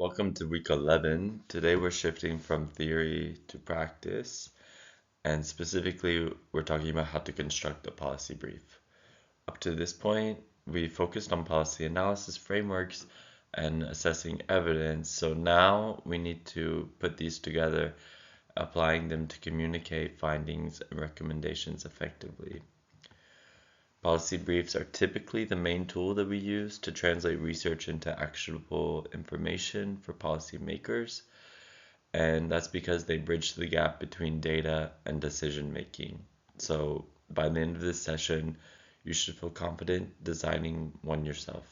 Welcome to week 11. Today we're shifting from theory to practice, and specifically, we're talking about how to construct a policy brief. Up to this point, we focused on policy analysis frameworks and assessing evidence, so now we need to put these together, applying them to communicate findings and recommendations effectively. Policy briefs are typically the main tool that we use to translate research into actionable information for policymakers, and that's because they bridge the gap between data and decision making. So by the end of this session, you should feel confident designing one yourself.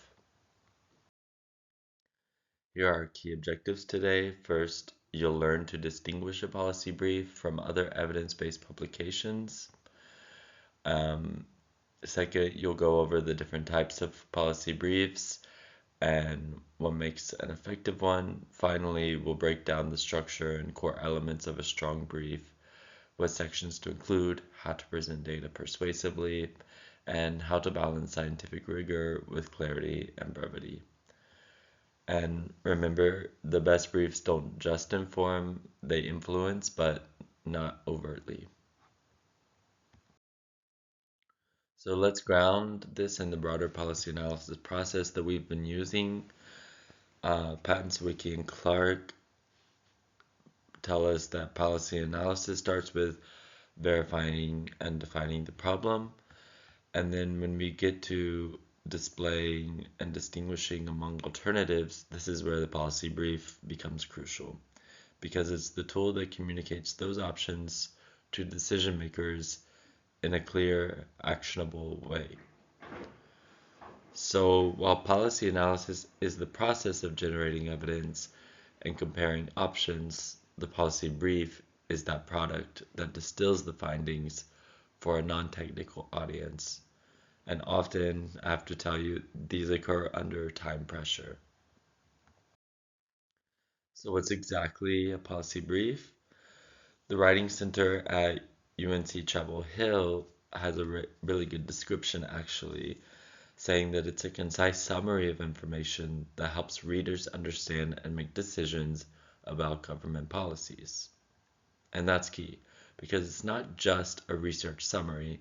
Here are our key objectives today. First, you'll learn to distinguish a policy brief from other evidence-based publications. Um, Second, you'll go over the different types of policy briefs and what makes an effective one. Finally, we'll break down the structure and core elements of a strong brief, what sections to include, how to present data persuasively, and how to balance scientific rigor with clarity and brevity. And remember, the best briefs don't just inform, they influence, but not overtly. So let's ground this in the broader policy analysis process that we've been using. Patents Wiki and Clark tell us that policy analysis starts with verifying and defining the problem. And then when we get to displaying and distinguishing among alternatives, this is where the policy brief becomes crucial because it's the tool that communicates those options to decision makers in a clear, actionable way. So while policy analysis is the process of generating evidence and comparing options, the policy brief is that product that distills the findings for a non-technical audience. And often, I have to tell you, these occur under time pressure. So what's exactly a policy brief? The Writing Center at UNC Chapel Hill has a really good description actually, saying that it's a concise summary of information that helps readers understand and make decisions about government policies. And that's key because it's not just a research summary,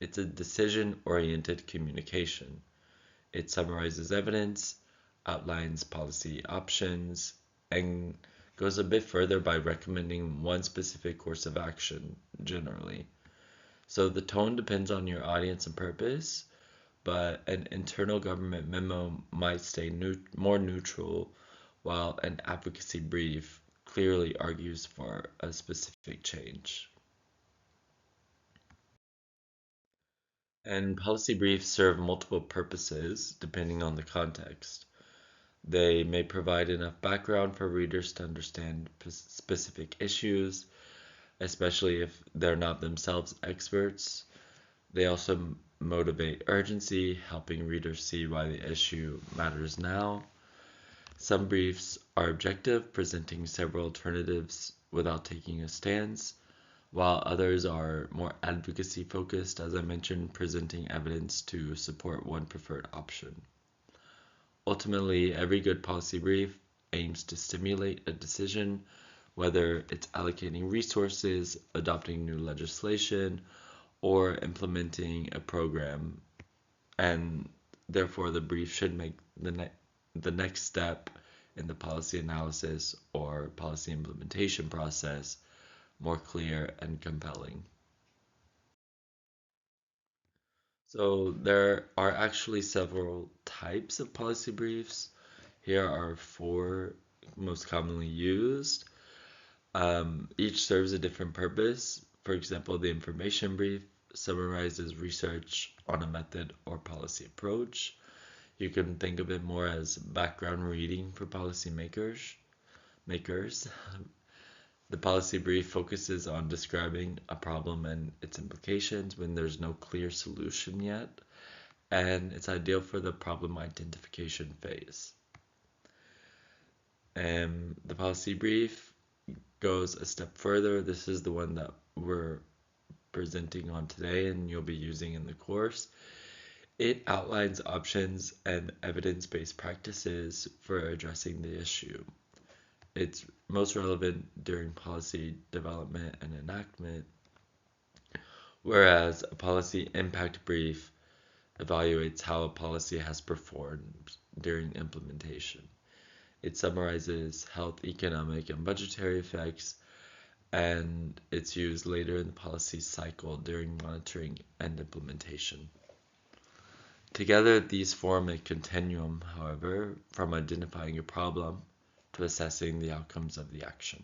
it's a decision-oriented communication. It summarizes evidence, outlines policy options, and goes a bit further by recommending one specific course of action generally. So the tone depends on your audience and purpose, but an internal government memo might stay more neutral, while an advocacy brief clearly argues for a specific change. And policy briefs serve multiple purposes depending on the context. They may provide enough background for readers to understand specific issues, especially if they're not themselves experts. They also motivate urgency, helping readers see why the issue matters now. Some briefs are objective, presenting several alternatives without taking a stance, while others are more advocacy focused, as I mentioned, presenting evidence to support one preferred option. Ultimately, every good policy brief aims to stimulate a decision, whether it's allocating resources, adopting new legislation, or implementing a program, and therefore the brief should make the next step in the policy analysis or policy implementation process more clear and compelling. So there are actually several types of policy briefs. Here are four most commonly used. Each serves a different purpose. For example, the information brief summarizes research on a method or policy approach. You can think of it more as background reading for policymakers. The policy brief focuses on describing a problem and its implications when there's no clear solution yet, and it's ideal for the problem identification phase. And the policy brief goes a step further. This is the one that we're presenting on today and you'll be using in the course. It outlines options and evidence-based practices for addressing the issue. It's most relevant during policy development and enactment, whereas a policy impact brief evaluates how a policy has performed during implementation. It summarizes health, economic, and budgetary effects, and it's used later in the policy cycle during monitoring and implementation. Together, these form a continuum, however, from identifying a problem to assessing the outcomes of the action.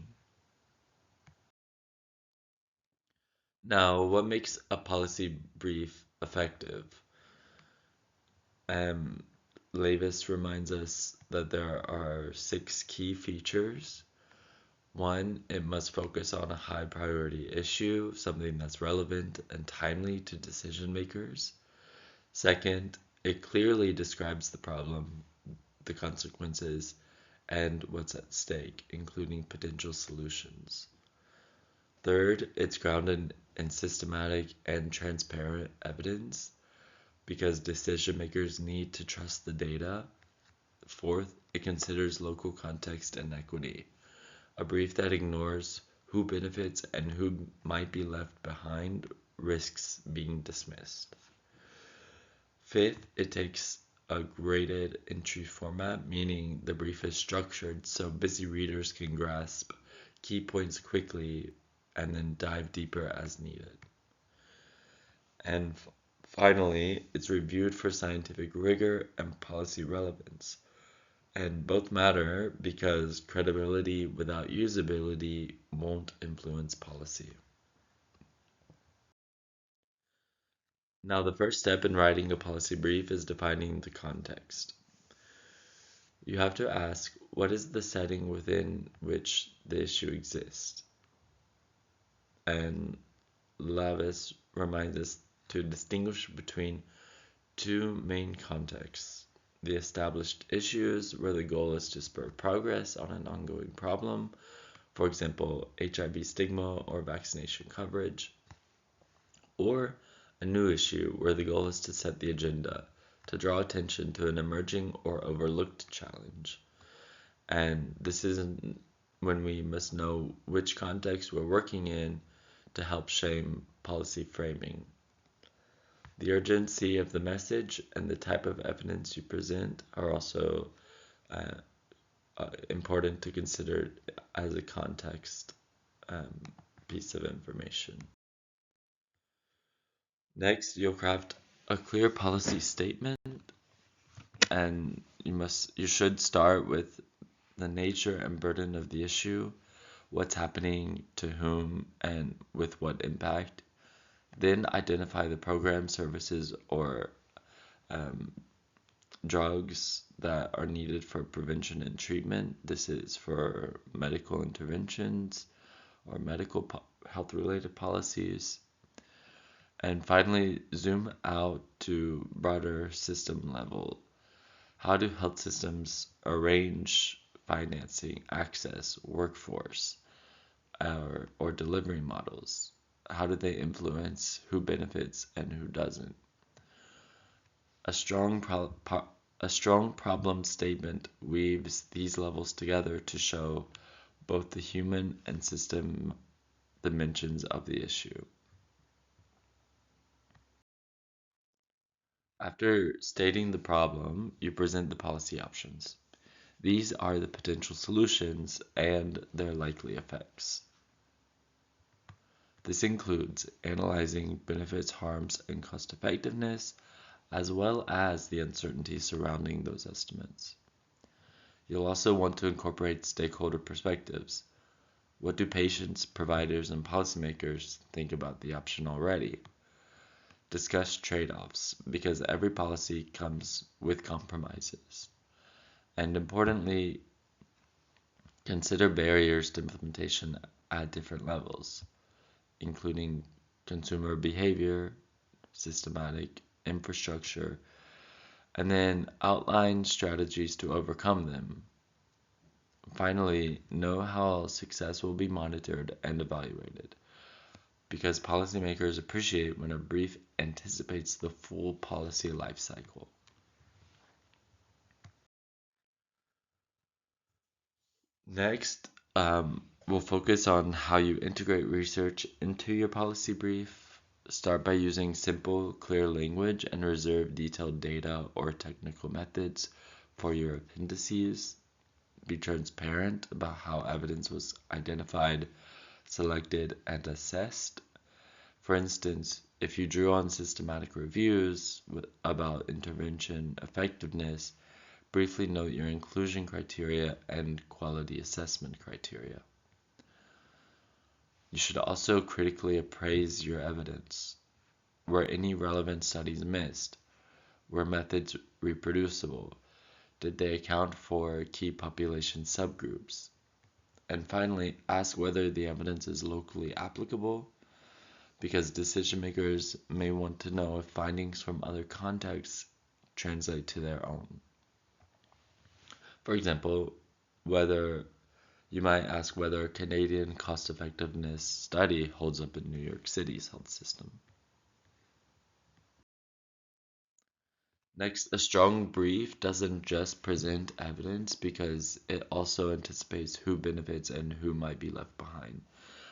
Now, what makes a policy brief effective? Um, Levis reminds us that there are 6 key features. One, it must focus on a high priority issue, something that's relevant and timely to decision makers. Second, it clearly describes the problem, the consequences, and what's at stake, including potential solutions. Third, it's grounded in systematic and transparent evidence because decision makers need to trust the data. Fourth, it considers local context and equity. A brief that ignores who benefits and who might be left behind risks being dismissed. Fifth, it takes a graded entry format, meaning the brief is structured so busy readers can grasp key points quickly and then dive deeper as needed. And finally, it's reviewed for scientific rigor and policy relevance. And both matter because credibility without usability won't influence policy. Now, the first step in writing a policy brief is defining the context. You have to ask, what is the setting within which the issue exists? And Lavis reminds us to distinguish between 2 main contexts: the established issues, where the goal is to spur progress on an ongoing problem, for example, HIV stigma or vaccination coverage, or a new issue, where the goal is to set the agenda, to draw attention to an emerging or overlooked challenge. And this isn't when we must know which context we're working in to help shape policy framing. The urgency of the message and the type of evidence you present are also uh, important to consider as a context um, piece of information. Next, you'll craft a clear policy statement, and you should start with the nature and burden of the issue, what's happening to whom and with what impact. Then identify the program, services, or um, drugs that are needed for prevention and treatment. This is for medical interventions or medical health related policies. And finally, zoom out to broader system level. How do health systems arrange financing, access, workforce, or delivery models? How do they influence who benefits and who doesn't? A strong problem statement weaves these levels together to show both the human and system dimensions of the issue. After stating the problem, you present the policy options. These are the potential solutions and their likely effects. This includes analyzing benefits, harms, and cost effectiveness, as well as the uncertainty surrounding those estimates. You'll also want to incorporate stakeholder perspectives. What do patients, providers, and policymakers think about the option already? Discuss trade-offs, because every policy comes with compromises. And importantly, consider barriers to implementation at different levels, including consumer behavior, systematic infrastructure, and then outline strategies to overcome them. Finally, know how success will be monitored and evaluated, because policymakers appreciate when a brief anticipates the full policy lifecycle. Next, we'll focus on how you integrate research into your policy brief. Start by using simple, clear language and reserve detailed data or technical methods for your appendices. Be transparent about how evidence was identified, selected, and assessed. For instance, if you drew on systematic reviews about intervention effectiveness, briefly note your inclusion criteria and quality assessment criteria. You should also critically appraise your evidence. Were any relevant studies missed? Were methods reproducible? Did they account for key population subgroups? And finally, ask whether the evidence is locally applicable, because decision makers may want to know if findings from other contexts translate to their own. For example, whether you might ask whether a Canadian cost effectiveness study holds up in New York City's health system. Next, a strong brief doesn't just present evidence because it also anticipates who benefits and who might be left behind.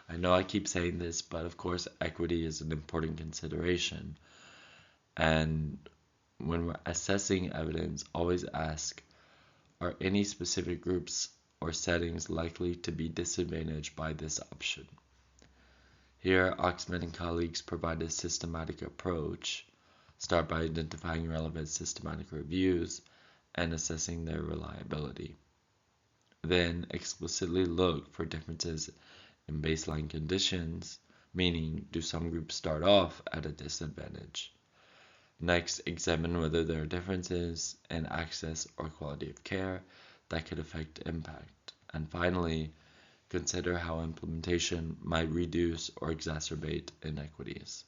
I know I keep saying this, but of course, equity is an important consideration. And when we're assessing evidence, always ask, are any specific groups or settings likely to be disadvantaged by this option? Here, Oxman and colleagues provide a systematic approach. Start by identifying relevant systematic reviews and assessing their reliability. Then explicitly look for differences in baseline conditions, meaning do some groups start off at a disadvantage? Next, examine whether there are differences in access or quality of care that could affect impact. And finally, consider how implementation might reduce or exacerbate inequities.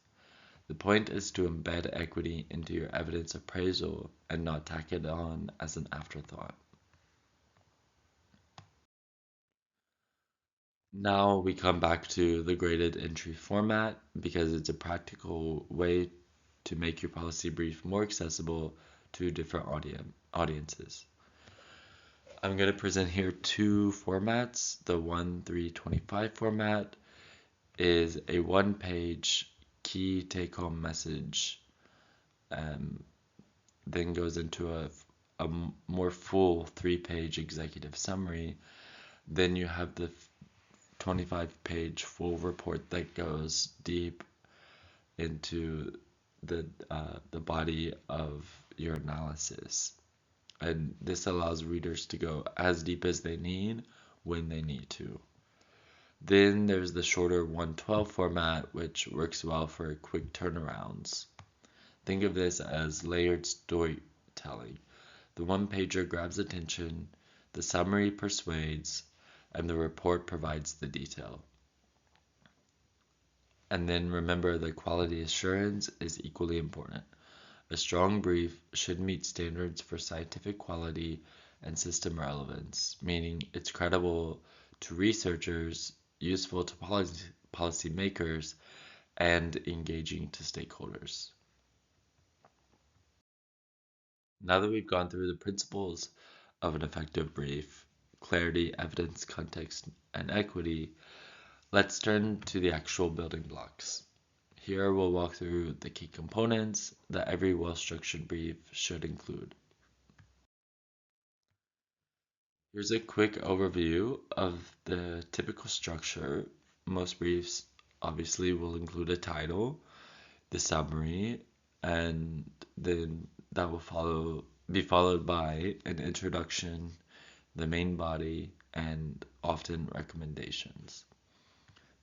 The point is to embed equity into your evidence appraisal and not tack it on as an afterthought. Now we come back to the graded entry format because it's a practical way to make your policy brief more accessible to different audiences. I'm going to present here two formats. The 1-3-25 format is a one-page key take-home message, then goes into a more full three-page executive summary. Then you have the 25-page full report that goes deep into the body of your analysis. And this allows readers to go as deep as they need when they need to. Then there's the shorter 112 format, which works well for quick turnarounds. Think of this as layered storytelling. The one-pager grabs attention, the summary persuades, and the report provides the detail. And then remember that quality assurance is equally important. A strong brief should meet standards for scientific quality and system relevance, meaning it's credible to researchers, useful to policymakers, and engaging to stakeholders. Now that we've gone through the principles of an effective brief, clarity, evidence, context, and equity, let's turn to the actual building blocks. Here we'll walk through the key components that every well-structured brief should include. Here's a quick overview of the typical structure. Most briefs obviously will include a title, the summary, and then that will be followed by an introduction, the main body, and often recommendations.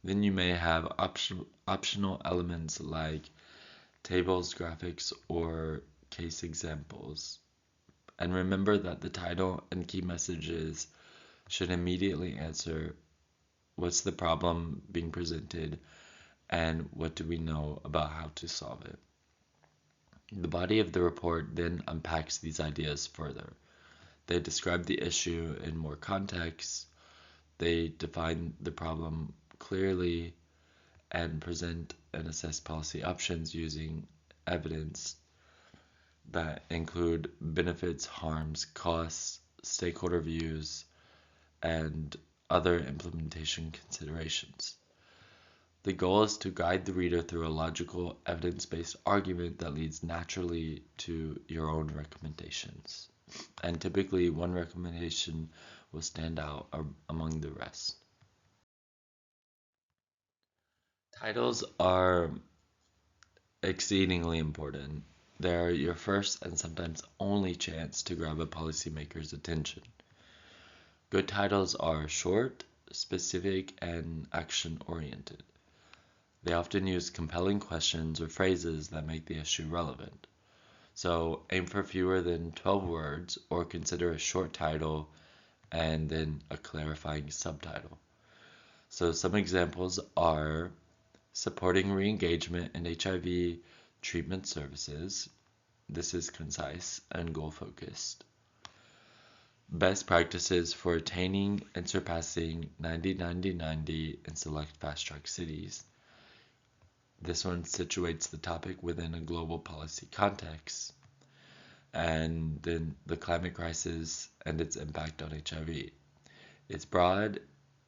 Then you may have optional elements like tables, graphics, or case examples. And remember that the title and key messages should immediately answer what's the problem being presented and what do we know about how to solve it. The body of the report then unpacks these ideas further. They describe the issue in more context, they define the problem clearly, and present and assess policy options using evidence that include benefits, harms, costs, stakeholder views, and other implementation considerations. The goal is to guide the reader through a logical, evidence-based argument that leads naturally to your own recommendations. And typically, one recommendation will stand out among the rest. Titles are exceedingly important. They're your first and sometimes only chance to grab a policymaker's attention. Good titles are short, specific, and action oriented. They often use compelling questions or phrases that make the issue relevant. So aim for fewer than 12 words or consider a short title and then a clarifying subtitle. So some examples are supporting re-engagement in HIV treatment services. This is concise and goal-focused. Best practices for attaining and surpassing 90-90-90 in select fast-track cities. This one situates the topic within a global policy context. And then the climate crisis and its impact on HIV. It's broad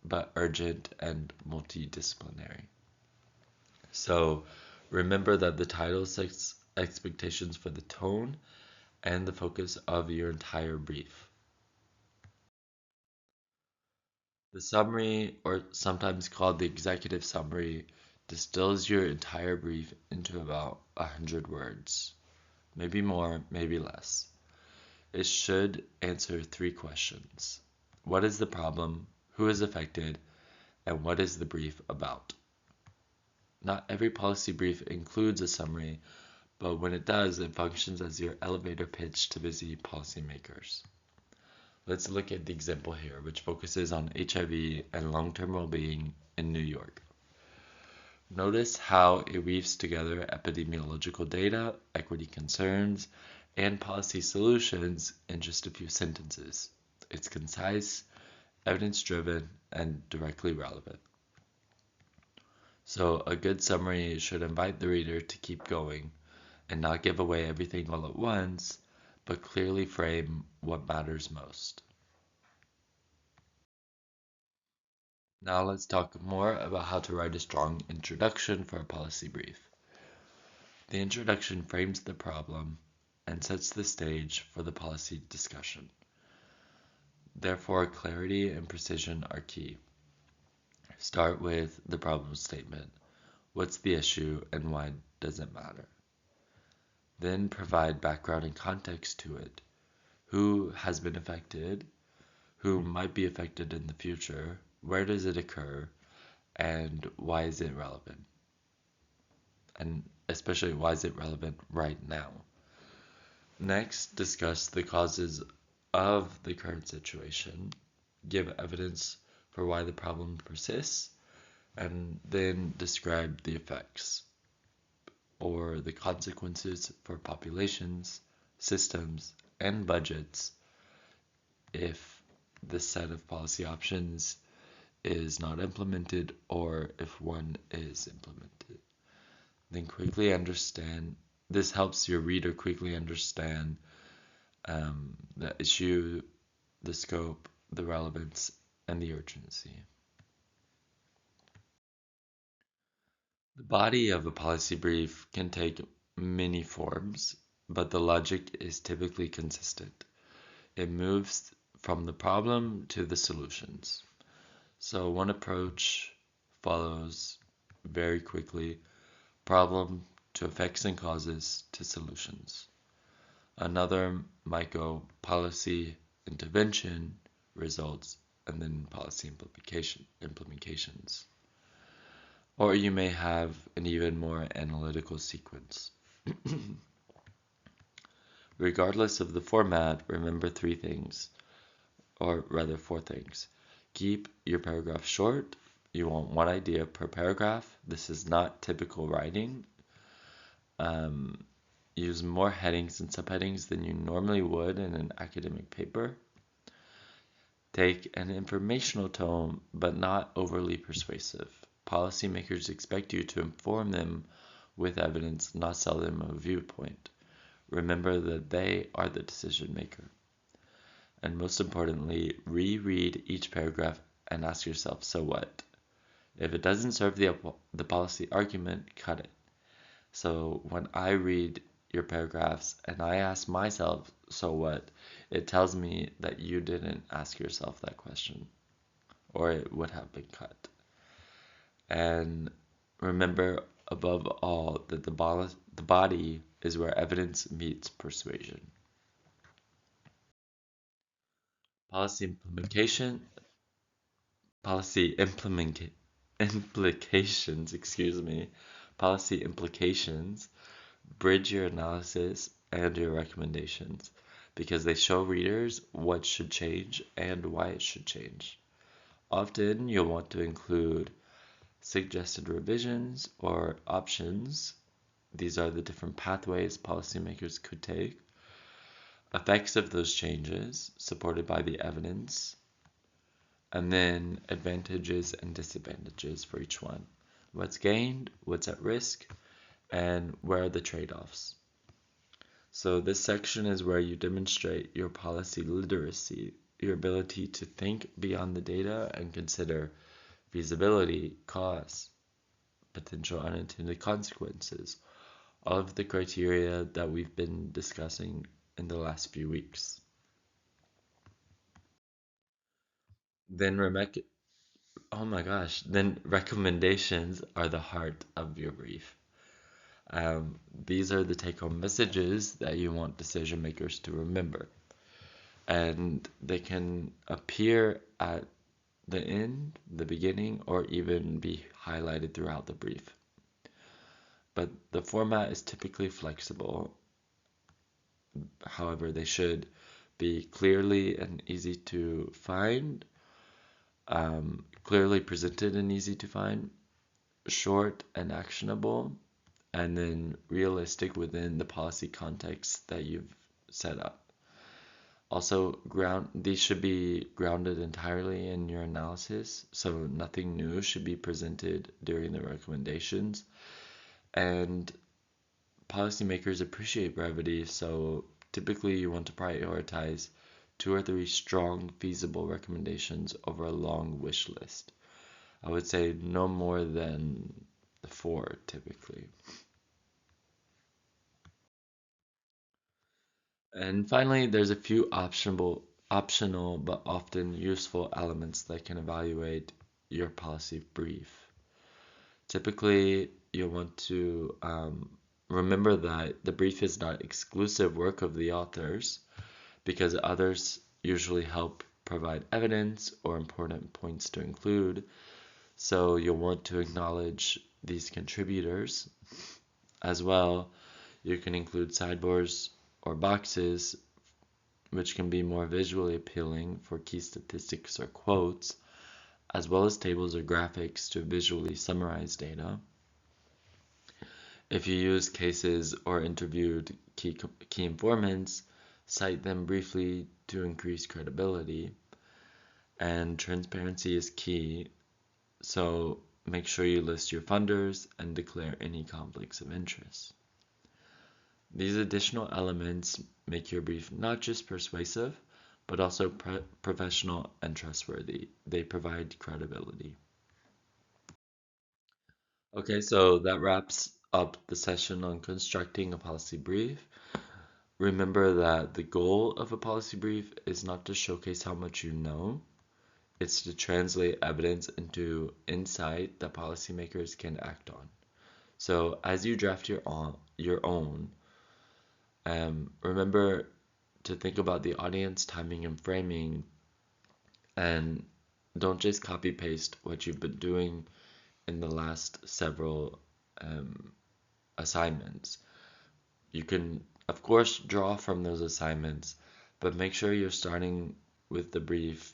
but urgent and multidisciplinary. So remember that the title sets expectations for the tone and the focus of your entire brief. The summary, or sometimes called the executive summary, distills your entire brief into about 100 words. Maybe more, maybe less. It should answer 3 questions. What is the problem? Who is affected? And what is the brief about? Not every policy brief includes a summary, but when it does, it functions as your elevator pitch to busy policymakers. Let's look at the example here, which focuses on HIV and long-term well-being in New York. Notice how it weaves together epidemiological data, equity concerns, and policy solutions in just a few sentences. It's concise, evidence-driven, and directly relevant. So a good summary should invite the reader to keep going and not give away everything all at once, but clearly frame what matters most. Now let's talk more about how to write a strong introduction for a policy brief. The introduction frames the problem and sets the stage for the policy discussion. Therefore, clarity and precision are key. Start with the problem statement. What's the issue and why does it matter? Then provide background and context to it. Who has been affected? Who might be affected in the future? Where does it occur? And why is it relevant? And especially, why is it relevant right now? Next, discuss the causes of the current situation. Give evidence for why the problem persists, and then describe the effects or the consequences for populations, systems, and budgets if the set of policy options is not implemented or if one is implemented. Then quickly understand, this helps your reader quickly understand the issue, the scope, the relevance, and the urgency. The body of a policy brief can take many forms, but the logic is typically consistent. It moves from the problem to the solutions. So one approach follows very quickly problem to effects and causes to solutions. Another might go policy intervention, results, and then policy implications. Or you may have an even more analytical sequence. Regardless of the format, remember 3 things, or rather 4 things. Keep your paragraph short. You want 1 idea per paragraph. This is not typical writing. Use more headings and subheadings than you normally would in an academic paper. Take an informational tone, but not overly persuasive. Policymakers expect you to inform them with evidence, not sell them a viewpoint. Remember that they are the decision maker. And most importantly, reread each paragraph and ask yourself, so what? If it doesn't serve the policy argument, cut it. So when I read your paragraphs and I ask myself, so what? It tells me that you didn't ask yourself that question, or it would have been cut. And remember, above all, that the body is where evidence meets persuasion. Policy implementation, policy implement, implications, excuse me, policy implications bridge your analysis and your recommendations because they show readers what should change and why it should change. Often you'll want to include suggested revisions or options. These are the different pathways policymakers could take, effects of those changes supported by the evidence, and then advantages and disadvantages for each one. What's gained, what's at risk, and where are the trade-offs. So this section is where you demonstrate your policy literacy, your ability to think beyond the data and consider feasibility, costs, potential unintended consequences, all of the criteria that we've been discussing in the last few weeks. Then then recommendations are the heart of your brief. These are the take-home messages that you want decision makers to remember. And they can appear at the end, the beginning, or even be highlighted throughout the brief. But the format is typically flexible. However, they should be clearly and easy to find, clearly presented and easy to find, short and actionable, and then realistic within the policy context that you've set up. Also, these should be grounded entirely in your analysis, so nothing new should be presented during the recommendations. And policymakers appreciate brevity, so typically you want to prioritize 2 or 3 strong, feasible recommendations over a long wish list. I would say no more than 4 typically. And finally, there's a few optional but often useful elements that can evaluate your policy brief. Typically, you'll want to remember that the brief is not exclusive work of the authors because others usually help provide evidence or important points to include. So you'll want to acknowledge these contributors. As well, you can include sidebars or boxes, which can be more visually appealing for key statistics or quotes, as well as tables or graphics to visually summarize data. If you use cases or interviewed key informants, cite them briefly to increase credibility. And transparency is key, so make sure you list your funders and declare any conflicts of interest. These additional elements make your brief not just persuasive, but also professional and trustworthy. They provide credibility. Okay, so that wraps up the session on constructing a policy brief. Remember that the goal of a policy brief is not to showcase how much you know, it's to translate evidence into insight that policymakers can act on. So as you draft your own, remember to think about the audience, timing, and framing, and don't just copy paste what you've been doing in the last several assignments. You can, of course, draw from those assignments, but make sure you're starting with the brief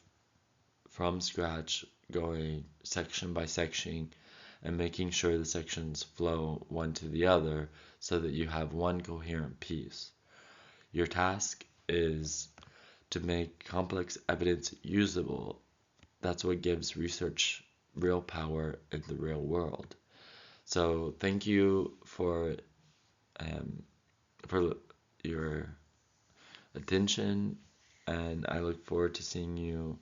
from scratch, going section by section, and making sure the sections flow one to the other so that you have one coherent piece. Your task is to make complex evidence usable. That's what gives research real power in the real world. So thank you for your attention, and I look forward to seeing you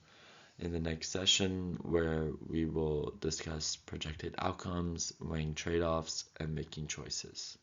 in the next session where we will discuss projected outcomes, weighing trade-offs, and making choices.